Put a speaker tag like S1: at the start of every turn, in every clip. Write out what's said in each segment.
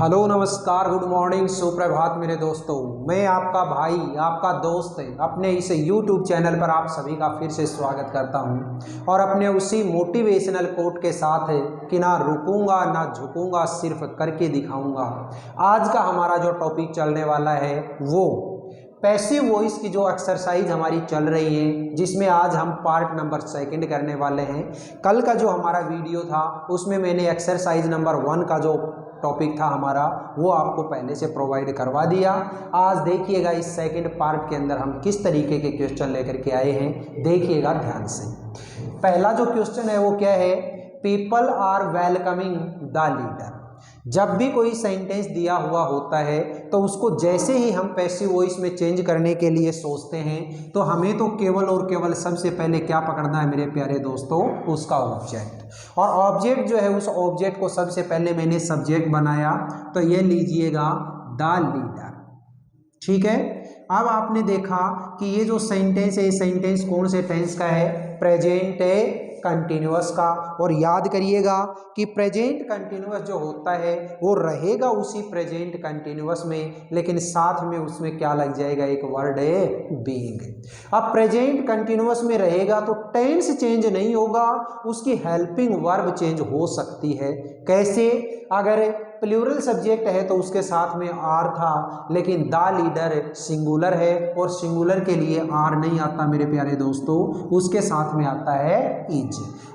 S1: Hello नमस्कार good morning सुप्रभात मेरे दोस्तों। मैं आपका भाई आपका दोस्त अपने इस YouTube चैनल पर आप सभी का फिर से स्वागत करता हूं और अपने उसी मोटिवेशनल कोट के साथ कि ना रुकूंगा ना झुकूंगा सिर्फ करके दिखाऊंगा। आज का हमारा जो टॉपिक चलने वाला है वो पैसिव वॉइस की जो एक्सरसाइज हमारी चल रही है, जिसमें आज हम पार्ट नंबर 2 करने वाले हैं। कल का जो हमारा वीडियो था उसमें मैंने एक्सरसाइज नंबर 1 का जो टॉपिक था हमारा वो आपको पहले से प्रोवाइड करवा दिया। आज देखिएगा इस सेकंड पार्ट के अंदर हम किस तरीके के क्वेश्चन लेकर के आए हैं, देखिएगा ध्यान से। पहला जो क्वेश्चन है वो क्या है, people are welcoming the leader. जब भी कोई सेंटेंस दिया हुआ होता है तो उसको जैसे ही हम पैसिव वॉइस में चेंज करने के लिए सोचते हैं तो हमें तो केवल और केवल सबसे पहले क्या पकड़ना है मेरे प्यारे दोस्तों, उसका ऑब्जेक्ट। और ऑब्जेक्ट जो है उस ऑब्जेक्ट को सबसे पहले मैंने सब्जेक्ट बनाया, तो ये लीजिएगा द लीडर। ठीक है, अब आपने देखा कि ये जो सेंटेंस है, सेंटेंस कौन से टेंस का है, प्रेजेंट कंटिन्यूअस का। और याद करिएगा कि प्रेजेंट कंटिन्यूअस जो होता है वो रहेगा उसी प्रेजेंट कंटिन्यूअस में, लेकिन साथ में उसमें क्या लग जाएगा, एक वर्ड है बीइंग। अब प्रेजेंट कंटिन्यूअस में रहेगा तो टेंस चेंज नहीं होगा, उसकी हेल्पिंग वर्ब चेंज हो सकती है। कैसे, अगर प्लूरल सब्जेक्ट है तो उसके साथ में आर था, लेकिन द लीडर सिंगुलर है और सिंगुलर के लिए आर नहीं आता मेरे प्यारे दोस्तों, उसके साथ में आता है इज।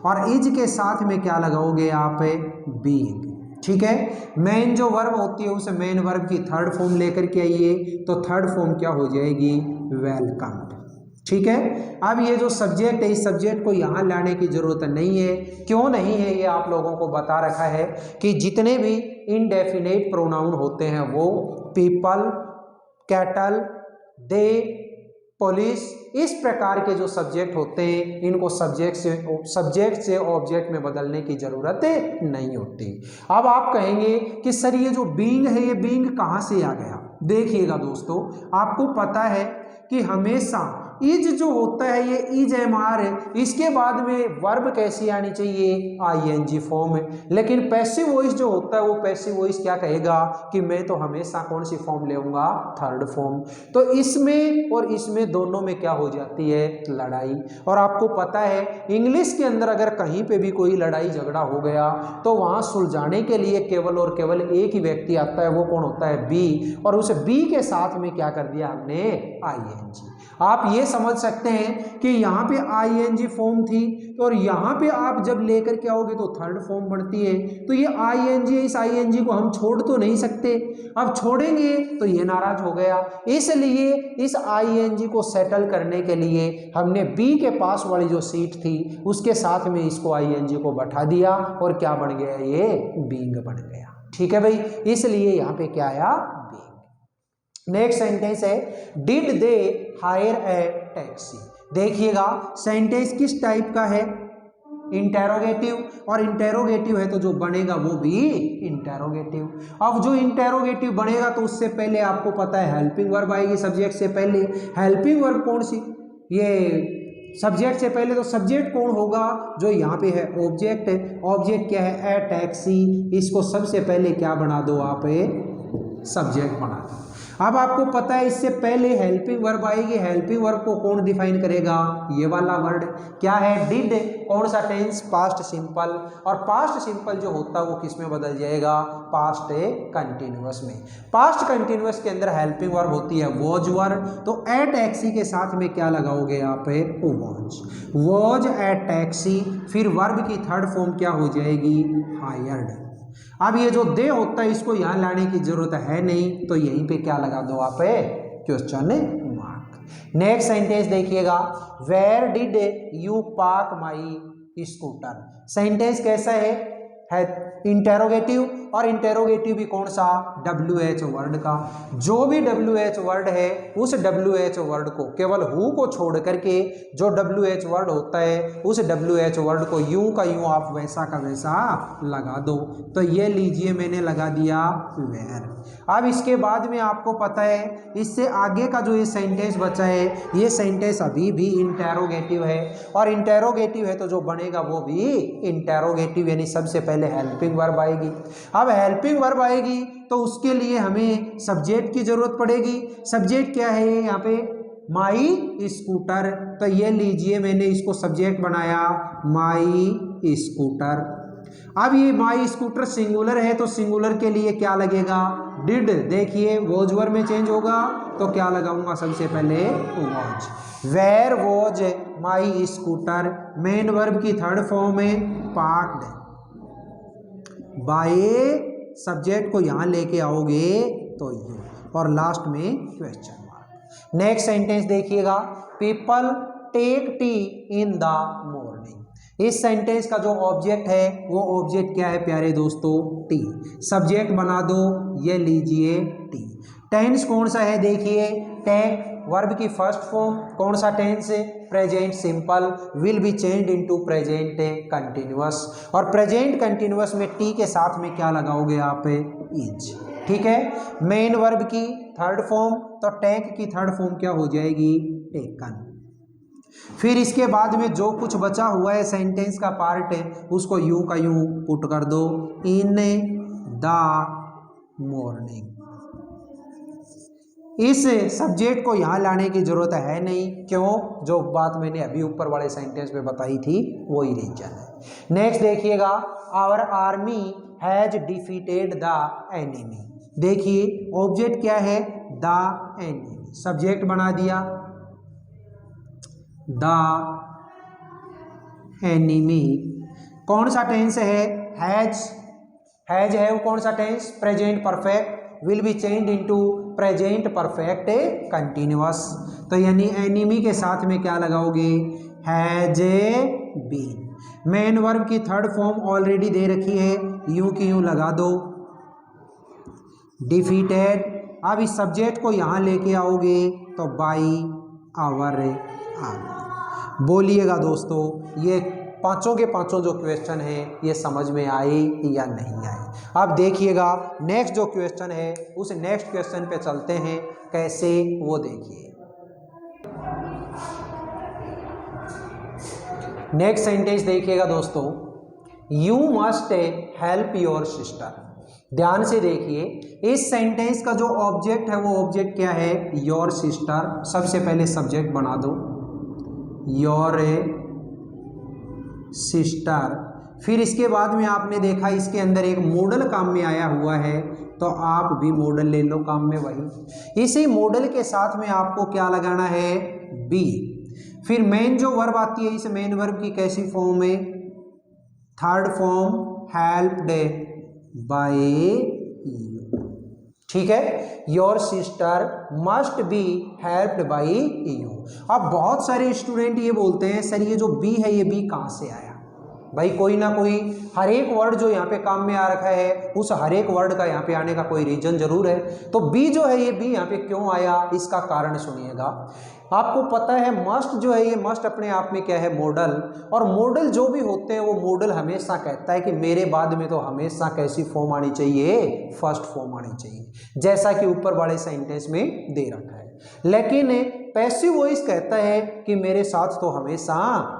S1: और इज के साथ में क्या लगाओगे आप, बीइंग। ठीक है, मेन जो वर्ब होती है उस मेन वर्ब की थर्ड फॉर्म लेकर के आइए, तो थर्ड फॉर्म क्या हो जाएगी, वेलकम। ठीक है, अब ये जो सब्जेक्ट है इस सब्जेक्ट को यहाँ लाने की जरूरत नहीं है। क्यों नहीं है, ये आप लोगों को बता रखा है कि जितने भी इनडेफिनेट प्रोनाउन होते हैं वो पीपल, कैटल, दे, पुलिस, इस प्रकार के जो सब्जेक्ट होते हैं इनको सब्जेक्ट से ऑब्जेक्ट में बदलने की जरूरत नहीं होती। अब आप कहेंगे कि सर ये जो बीइंग है ये बीइंग कहाँ से आ गया। देखिएगा दोस्तों, आपको पता है कि हमेशा इज जो होता है ये इज एम आर है, इसके बाद में वर्ब कैसी आनी चाहिए, आईएनजी फॉर्म। लेकिन पैसिव वॉइस जो होता है वो पैसिव वॉइस क्या कहेगा कि मैं तो हमेशा कौन सी फॉर्म लेऊंगा, थर्ड फॉर्म। तो इसमें और इसमें दोनों में क्या हो जाती है, लड़ाई। और आपको पता है इंग्लिश के अंदर अगर कहीं पे भी कोई लड़ाई झगड़ा हो गया तो वहां सुलझाने के लिए केवल और केवल एक ही व्यक्ति आता है, वो कौन होता है, बी। और उस बी के साथ में क्या कर दिया हमने, आईएनजी। आप ये समझ सकते हैं कि यहाँ पे आईएनजी फॉर्म थी और यहाँ पे आप जब लेकर के आओगे तो थर्ड फॉर्म बढ़ती है। तो ये आईएनजी, इस आईएनजी को हम छोड़ तो नहीं सकते, अब छोड़ेंगे तो ये नाराज हो गया। इसलिए इस आईएनजी को सेटल करने के लिए हमने बी के पास वाली जो सीट थी उसके साथ में इसको आईएनजी को बैठा दिया और क्या बन गया, ये बीइंग बन गया। ठीक है भाई, इसलिए यहाँ पे क्या आया, बीइंग। नेक्स्ट सेंटेंस है, did they hire A taxi. देखिएगा सेंटेंस किस टाइप का है, इंटेरोगेटिव। और इंटेरोगेटिव है तो जो बनेगा वो भी इंटेरोगेटिव। अब जो इंटेरोगेटिव बनेगा तो उससे पहले आपको पता है हेल्पिंग वर्ब आएगी सब्जेक्ट से पहले। हेल्पिंग वर्ब कौन सी, ये सब्जेक्ट से पहले, तो सब्जेक्ट कौन होगा, जो यहाँ पे है ऑब्जेक्ट है। ऑब्जेक्ट क्या है, ए टैक्सी। इसको सबसे पहले क्या बना दो आप, सब्जेक्ट बना दो। अब आपको पता है इससे पहले हेल्पिंग वर्ब आएगी, हेल्पिंग वर्ब को कौन डिफाइन करेगा, ये वाला वर्ड क्या है, डिड। कौन सा टेंस, पास्ट सिंपल। और पास्ट सिंपल जो होता है वो किस में बदल जाएगा, पास्ट कंटिन्यूअस में। पास्ट कंटिन्यूअस के अंदर हेल्पिंग वर्ब होती है वॉज वर्ब, तो ए टैक्सी के साथ में क्या लगाओगे आप, वॉज। वॉज ए टैक्सी, फिर वर्ब की थर्ड फॉर्म क्या हो जाएगी, हायर्ड। अब ये जो दे होता है इसको यहां लाने की जरूरत है नहीं, तो यहीं पे क्या लगा दो आप, क्वेश्चन मार्क। नेक्स्ट सेंटेंस देखिएगा, where did you park my scooter. Sentence कैसा है इंटेरोगेटिव। और इंटेरोगेटिव भी कौन सा, WH वर्ड का। जो भी WH वर्ड है उस WH वर्ड को केवल हु को छोड़ करके जो WH वर्ड होता है उस WH वर्ड को यूं का यूं आप वैसा का वैसा लगा दो। तो ये लीजिए मैंने लगा दिया वेयर। अब इसके बाद में आपको पता है इससे आगे का जो ये सेंटेंस बचा है ये सेंटेंस अभी भी इंटेरोगेटिव है। और इंटेरोगेटिव है तो जो बनेगा वो भी इंटेरोगेटिव, यानी सबसे पहले पहले हेल्पिंग वर्ब आएगी। अब हेल्पिंग वर्ब आएगी तो उसके लिए हमें सब्जेक्ट की जरूरत पड़ेगी। सब्जेक्ट क्या है यहाँ पे, माई स्कूटर। तो ये लीजिए मैंने इसको सब्जेक्ट बनाया माई स्कूटर। अब ये माई स्कूटर सिंगुलर है तो सिंगुलर के लिए क्या लगेगा, डिड। देखिए वॉज वर्ब में चेंज होगा तो क्या लगाऊंगा, सबसे पहले was. Where was my scooter, main verb की थर्ड फॉर्म है पार्क्ड। बाय सब्जेक्ट को यहां लेके आओगे तो यू, और लास्ट में क्वेश्चन मार्क। नेक्स्ट सेंटेंस देखिएगा, people take tea in the morning. इस सेंटेंस का जो ऑब्जेक्ट है वो ऑब्जेक्ट क्या है प्यारे दोस्तों, टी। सब्जेक्ट बना दो, ये लीजिए टी। टेंस कौन सा है, देखिए टेक वर्ब की फर्स्ट फॉर्म, कौन सा टेंस है, present simple, will be changed into present continuous. और प्रेजेंट कंटिन्यूअस में टी के साथ में क्या लगाओगे आप, इज। ठीक है, मेन वर्ब की थर्ड फॉर्म, तो टेक की थर्ड फॉर्म क्या हो जाएगी, टेकन। फिर इसके बाद में जो कुछ बचा हुआ है सेंटेंस का पार्ट है उसको यूं का यूं पुट कर दो, इन द मॉर्निंग। इस सब्जेक्ट को यहाँ लाने की जरूरत है नहीं, क्यों, जो बात मैंने अभी ऊपर वाले सेंटेंस में बताई थी वही रीजन है। नेक्स्ट देखिएगा, our army has defeated the enemy. देखिए ऑब्जेक्ट क्या है, द एनिमी। सब्जेक्ट बना दिया द एनिमी। कौन सा टेंस है, हैज। हैज है वो कौन सा tense, present perfect, will be changed into present perfect continuous. तो यानी एनिमी के साथ में क्या लगाओगे, हैज बीन। मेन वर्ब की थर्ड फॉर्म ऑलरेडी दे रखी है, यूं की यूं लगा दो, डिफीटेड। अब इस सब्जेक्ट को यहां लेके आओगे तो बाई आवर आर्मी। बोलिएगा दोस्तों, ये पांचों के पांचों जो क्वेश्चन है ये समझ में आए या नहीं आए। अब देखिएगा नेक्स्ट जो क्वेश्चन है उस नेक्स्ट क्वेश्चन पे चलते हैं, कैसे वो देखिए। नेक्स्ट सेंटेंस देखिएगा दोस्तों, you must help your sister. ध्यान से देखिए, इस सेंटेंस का जो ऑब्जेक्ट है वो ऑब्जेक्ट क्या है, योर सिस्टर। सबसे पहले सब्जेक्ट बना दो योर सिस्टर। फिर इसके बाद में आपने देखा इसके अंदर एक मॉडल काम में आया हुआ है, तो आप भी मॉडल ले लो काम में वही। इसी मॉडल के साथ में आपको क्या लगाना है, बी। फिर मेन जो वर्ब आती है, इस मेन वर्ब की कैसी फॉर्म है, third form helped bye you. ठीक है, your sister must be helped bye you. अब बहुत सारे स्टूडेंट ये बोलते हैं सर ये जो बी है ये बी कहाँ से आया। भाई कोई ना कोई हर एक वर्ड जो यहाँ पे काम में आ रखा है उस हर एक वर्ड का यहाँ पे आने का कोई रीजन जरूर है। तो बी जो है ये बी यहाँ पे क्यों आया, इसका कारण सुनिएगा। आपको पता है मस्ट जो है ये मस्ट अपने आप में क्या है, मॉडल। और मॉडल जो भी होते हैं वो मॉडल हमेशा कहता है कि मेरे बाद में तो हमेशा कैसी फॉर्म आनी चाहिए, फर्स्ट फॉर्म आनी चाहिए, जैसा कि ऊपर वाले सेंटेंस में दे रखा है। लेकिन पैसिव वॉइस कहता है कि मेरे साथ तो हमेशा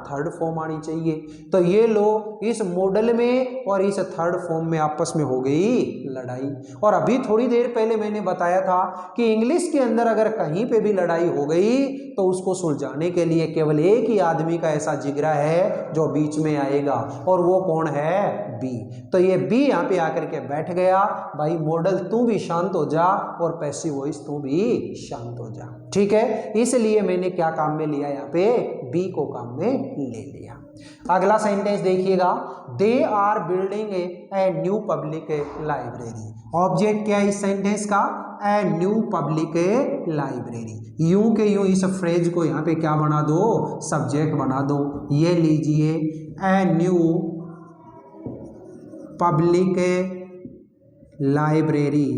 S1: थर्ड फॉर्म आनी चाहिए। तो ये लो इस मॉडल में और इस थर्ड फॉर्म में आपस में हो गई लड़ाई। और अभी थोड़ी देर पहले मैंने बताया था कि इंग्लिश के अंदर अगर कहीं पे भी लड़ाई हो गई तो उसको सुलझाने के लिए केवल एक ही आदमी का ऐसा जिगरा है जो बीच में आएगा, और वो कौन है, बी। तो ये बी यहाँ पे आकर के बैठ गया। भाई मॉडल तू भी शांत हो जा और पैसिव वॉइस तू भी शांत हो जा। ठीक है, इसलिए मैंने क्या काम में लिया, यहाँ पे बी को काम में ले लिया। अगला सेंटेंस देखिएगा, they are building a new public library. Object क्या है इस सेंटेंस का, ए न्यू पब्लिक लाइब्रेरी। यूं के यूं इस फ्रेज को यहाँ पे क्या बना दो, सब्जेक्ट बना दो। ये लीजिए ए न्यू पब्लिक लाइब्रेरी।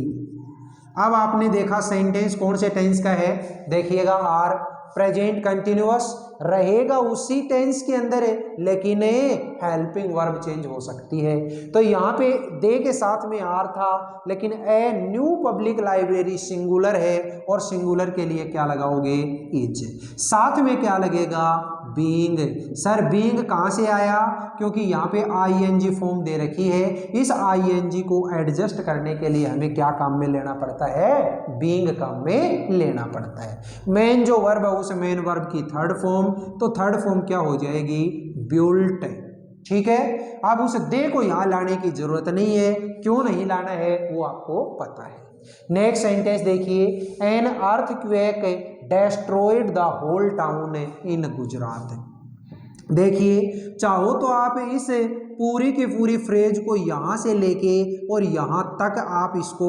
S1: अब आपने देखा सेंटेंस कौन से टेंस का है, देखिएगा आर प्रेजेंट कंटिन्यूअस रहेगा उसी टेंस के अंदर है, लेकिन हेल्पिंग वर्ब चेंज हो सकती है। तो यहाँ पे दे के साथ में आर था, लेकिन ए न्यू पब्लिक लाइब्रेरी सिंगुलर है और सिंगुलर के लिए क्या लगाओगे, इज। साथ में क्या लगेगा, बीइंग। सर बीइंग कहाँ से आया? क्योंकि यहाँ पे आईएनजी फॉर्म दे रखी है। इस आईएनजी को एडजस्ट करने के लिए हमें क्या काम में लेना पड़ता है? बीइंग काम में लेना पड़ता है। मेन जो वर्ब है उस मेन वर्ब की थर्ड फॉर्म, तो थर्ड फॉर्म क्या हो जाएगी? ब्यूल्ट। ठीक है, अब उस दे को यहाँ लाने की जरूरत नहीं है। क्यों नहीं लाना है वो आपको पता है। नेक्स्ट सेंटेंस देखिए, an earthquake destroyed the whole town in Gujarat. देखिए, चाहो तो आप इस पूरी की पूरी फ्रेज को यहाँ से लेके और यहाँ तक आप इसको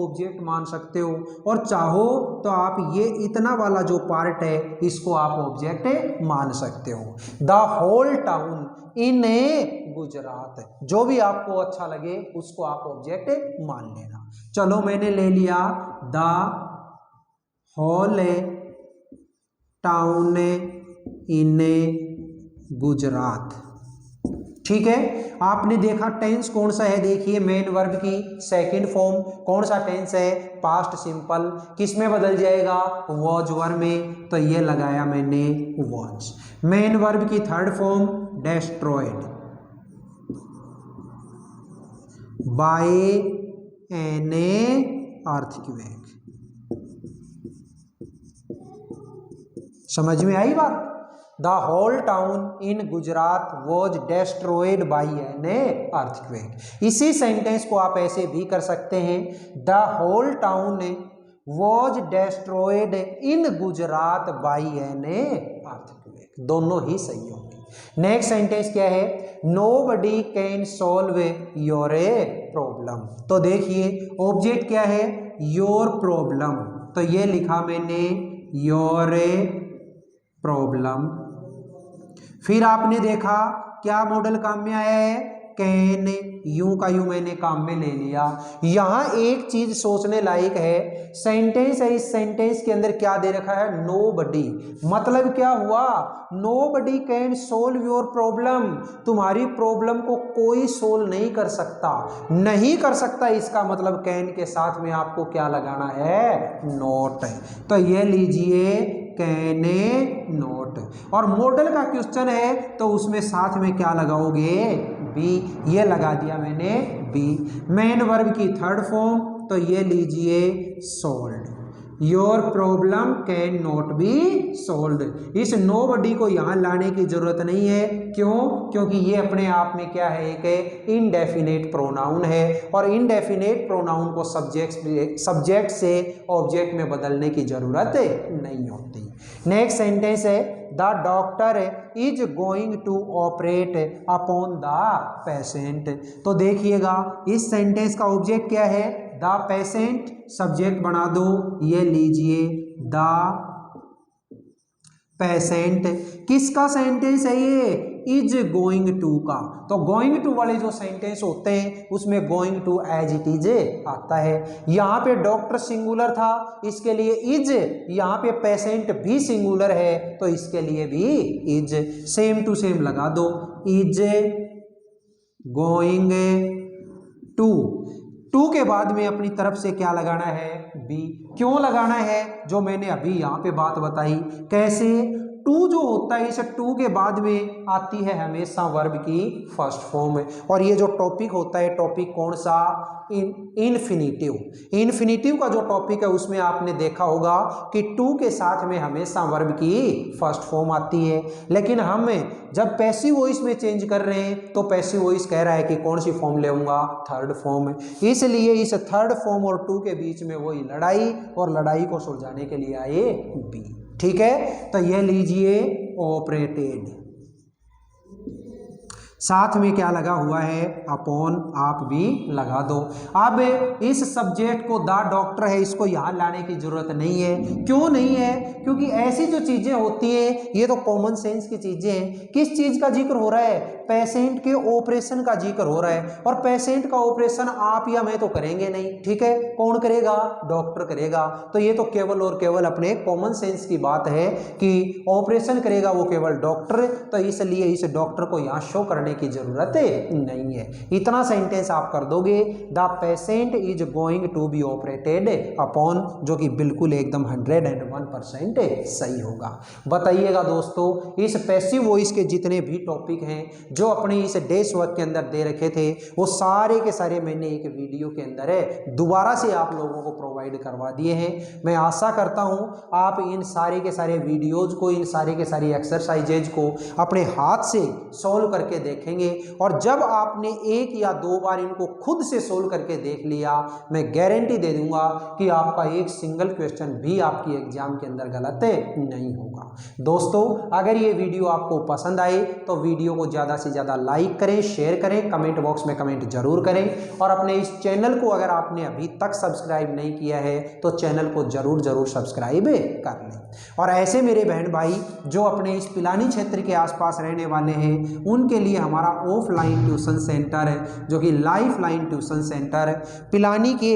S1: ऑब्जेक्ट मान सकते हो, और चाहो तो आप ये इतना वाला जो पार्ट है इसको आप ऑब्जेक्ट मान सकते हो। The whole town in Gujarat, जो भी आपको अच्छा लगे उसको आप ऑब्जेक्ट मान लेना। चलो मैंने ले लिया the whole town in Gujarat. ठीक है, आपने देखा टेंस कौन सा है? देखिए, मेन वर्ब की सेकंड फॉर्म कौन सा टेंस है? Past simple. किस में बदल जाएगा? वॉज वर्ब में, तो ये लगाया मैंने वॉज। मेन वर्ब की third form destroyed by an earthquake. समझ में आई बात? The whole town in Gujarat was destroyed by an earthquake. इसी सेंटेंस को आप ऐसे भी कर सकते हैं, the whole town was destroyed in Gujarat by an earthquake. दोनों ही सही होंगे। नेक्स्ट सेंटेंस क्या है? Nobody can solve your problem. तो देखिए, ऑब्जेक्ट क्या है? योर प्रॉब्लम, तो ये लिखा मैंने योर प्रॉब्लम। फिर आपने देखा क्या मॉडल काम में आया है? कैन, यू का यू मैंने काम में ले लिया। यहां एक चीज सोचने लायक है, सेंटेंस है, इस सेंटेंस के अंदर क्या दे रखा है? नोबडी। मतलब क्या हुआ? Nobody can solve your problem. तुम्हारी प्रॉब्लम को कोई सोल्व नहीं कर सकता। नहीं कर सकता इसका मतलब कैन के साथ में आपको क्या लगाना है? नोट। तो ये लीजिए कैन नोट। और मॉडल का क्वेश्चन है तो उसमें साथ में क्या लगाओगे? बी। ये लगा दिया मैंने बी। मेन वर्ब की थर्ड फॉर्म, तो ये लीजिए sold. Your problem can not be sold. इस नोबडी को यहां लाने की जरूरत नहीं है। क्यों? क्योंकि ये अपने आप में क्या है? एक इनडेफिनेट प्रोनाउन है, और इनडेफिनेट प्रोनाउन को सब्जेक्ट से ऑब्जेक्ट में बदलने की जरूरत नहीं होती। नेक्स्ट सेंटेंस है, the doctor is going to operate upon the patient. तो देखिएगा, इस सेंटेंस का ऑब्जेक्ट क्या है? The patient. सब्जेक्ट बना दो, ये लीजिए द पेशेंट। किसका सेंटेंस है ये? इज गोइंग टू का। तो गोइंग टू वाले जो सेंटेंस होते हैं उसमें going to as it is आता है। यहाँ पे डॉक्टर सिंगुलर था, इसके लिए इज। यहाँ पे पेशेंट भी सिंगुलर है, तो इसके लिए भी इज। सेम टू सेम लगा दो, इज गोइंग टू। टू के बाद में अपनी तरफ से क्या लगाना है? बी। क्यों लगाना है? जो मैंने अभी यहाँ पे बात बताई। कैसे? टू जो होता है, इस टू के बाद में आती है हमेशा वर्ब की फर्स्ट फॉर्म। और ये जो टॉपिक होता है, टॉपिक कौन सा? इन्फिनिटिव। इन्फिनिटिव का जो टॉपिक है उसमें आपने देखा होगा कि टू के साथ में हमेशा वर्ब की फर्स्ट फॉर्म आती है। लेकिन हम जब पैसिव वॉइस में चेंज कर रहे हैं तो पैसिव वॉइस कह रहा है कि कौन सी फॉर्म लेऊंगा? Third form. इसलिए इस थर्ड फॉर्म और टू के बीच में वही लड़ाई, और लड़ाई को सुलझाने के लिए आए बी। ठीक है, तो ये लीजिए ऑपरेटेड। साथ में क्या लगा हुआ है? अपॉन। आप भी लगा दो। अब इस सब्जेक्ट को द डॉक्टर है, इसको यहां लाने की जरूरत नहीं है। क्यों नहीं है? क्योंकि ऐसी जो चीजें होती हैं ये तो कॉमन सेंस की चीजें हैं। किस चीज का जिक्र हो रहा है? पेशेंट के ऑपरेशन का जिक्र हो रहा है, और पेशेंट का ऑपरेशन आप या मैं तो करेंगे नहीं। ठीक है, कौन करेगा? डॉक्टर करेगा। तो ये तो केवल और केवल अपने कॉमन सेंस की बात है कि ऑपरेशन करेगा वो केवल डॉक्टर। तो इसलिए इस डॉक्टर को यहाँ शो करने करने की ज़रूरत नहीं है। इतना सेंटेंस आप कर दोगे, the patient is going to be operated upon, जो कि बिल्कुल एकदम 101% सही होगा। बताइएगा दोस्तों, इस पैसिव वॉइस के जितने भी टॉपिक हैं जो अपने इस डेस वर्क के अंदर दे रखे थे, वो सारे के सारे मैंने एक वीडियो के अंदर दोबारा से आप लोगों को प्रोवाइड करवा दिए हैं। मैं आशा करता हूं आप इन सारे के सारे वीडियोज को, इन सारे के सारी एक्सरसाइजेज को अपने हाथ से सोल्व करके देखेंगे, और जब आपने एक या दो बार इनको खुद से सोल्व करके देख लिया, मैं गारंटी दे दूंगा कि आपका एक सिंगल क्वेश्चन भी आपकी एग्जाम के अंदर गलत नहीं होगा। दोस्तों, अगर ये वीडियो आपको पसंद आए तो वीडियो को ज़्यादा से ज़्यादा लाइक करें, शेयर करें, कमेंट बॉक्स में कमेंट जरूर करें, और अपने इस चैनल को अगर आपने अभी तक सब्सक्राइब नहीं किया है तो चैनल को जरूर सब्सक्राइब कर लें। और ऐसे मेरे बहन भाई जो अपने इस पिलानी क्षेत्र के आसपास रहने वाले हैं, उनके लिए हमारा ऑफलाइन ट्यूशन सेंटर है, जो कि life line tuition centre Pilani के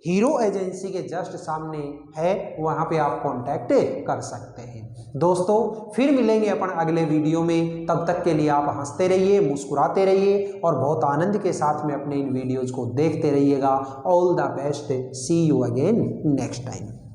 S1: हीरो एजेंसी के जस्ट सामने है, वहाँ पे आप कांटेक्ट कर सकते हैं। दोस्तों, फिर मिलेंगे अपन अगले वीडियो में, तब तक के लिए आप हंसते रहिए, मुस्कुराते रहिए, और बहुत आनंद के साथ में अपने इन वीडियोज़ को देखते रहिएगा। All the best, see you again next time.